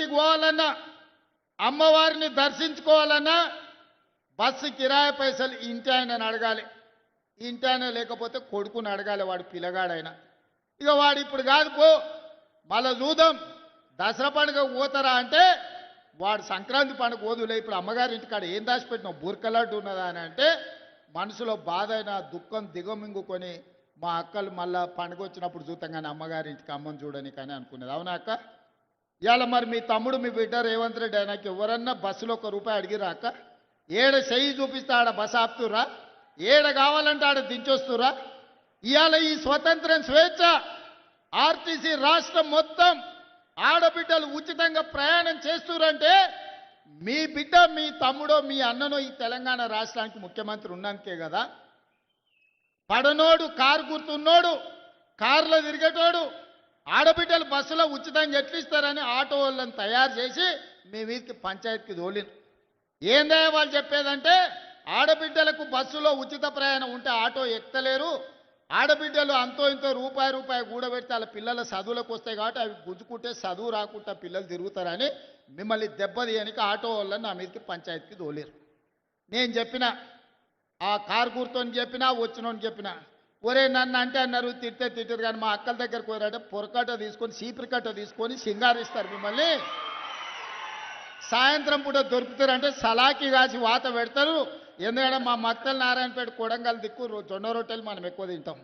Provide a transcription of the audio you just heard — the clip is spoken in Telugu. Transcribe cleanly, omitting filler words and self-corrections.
గుడికి పోవాలన్నా అమ్మవారిని దర్శించుకోవాలన్నా బస్సు కిరాయి పైసలు ఇంటి ఆయనని అడగాలి. ఇంటి ఆయన లేకపోతే కొడుకుని అడగాలి, వాడు పిల్లగాడైనా. ఇక వాడు ఇప్పుడు కాదు పో, మళ్ళా చూద్దాం దసరా పండుగ పోతారా అంటే వాడు సంక్రాంతి పండుగ పోదులే, ఇప్పుడు అమ్మగారి ఇంటికాడ ఏం దాచిపెట్టినావు బుర్కలాంటి ఉన్నదా అని అంటే మనసులో బాధ అయినా దుఃఖం దిగమింగుకొని మా అక్కలు మళ్ళా పండుగ వచ్చినప్పుడు చూద్దాం కానీ అమ్మగారి ఇంటికి అమ్మని చూడని కానీ అనుకునేది. అవునా అక్క? ఇవాళ మరి మీ తమ్ముడు మీ బిడ్డ రేవంత్ రెడ్డి ఆయనకి ఎవరన్నా బస్సులో ₹1 అడిగిరా అక్క? ఏడ చెయ్యి చూపిస్తే ఆడ బస్సు ఆపుతురా, ఏడ కావాలంటే ఆడ దించొస్తురా? ఇవాళ ఈ స్వతంత్రం స్వేచ్ఛ ఆర్టీసీ రాష్ట్రం మొత్తం ఆడబిడ్డలు ఉచితంగా ప్రయాణం చేస్తురంటే మీ బిడ్డ మీ తమ్ముడో మీ అన్ననో ఈ తెలంగాణ రాష్ట్రానికి ముఖ్యమంత్రి ఉన్నాకే కదా. పడనోడు కారు గుర్తున్నోడు కారులో తిరిగేటోడు ఆడబిడ్డలు బస్సులో ఉచితంగా ఎట్లు ఇస్తారని ఆటో వాళ్ళని తయారు చేసి మీ వీధికి పంచాయతీకి తోలిను. ఏందే వాళ్ళు చెప్పేదంటే ఆడబిడ్డలకు బస్సులో ఉచిత ప్రయాణం ఉంటే ఆటో ఎక్కలేరు, ఆడబిడ్డలు అంతో ఇంతో రూపాయి కూడబెడితే వాళ్ళ పిల్లల చదువులకు వస్తాయి కాబట్టి అవి గుంజుకుంటే చదువు రాకుండా పిల్లలు తిరుగుతారని మిమ్మల్ని దెబ్బతీయనికి ఆటో వాళ్ళని నా మీదకి పంచాయతీకి తోలేరు. నేను చెప్పిన ఆ కారు గుర్తోని చెప్పినా వచ్చినోని చెప్పిన, ఒరే నన్ను అంటే అన్నారు తిట్టే తిట్టరు కానీ మా అక్కల దగ్గరకు పోయారంటే పొరకట్ట తీసుకొని చీపురు కట్ట తీసుకొని సింగారిస్తారు మిమ్మల్ని. సాయంత్రం పూట దొరుకుతారంటే సలాకి కాసి వాత పెడతారు. ఎందుకంటే మా మక్తల్ నారాయణపేట కొడంగల్ దిక్కు జొన్న రొట్టెలు మనం ఎక్కువ తింటాం.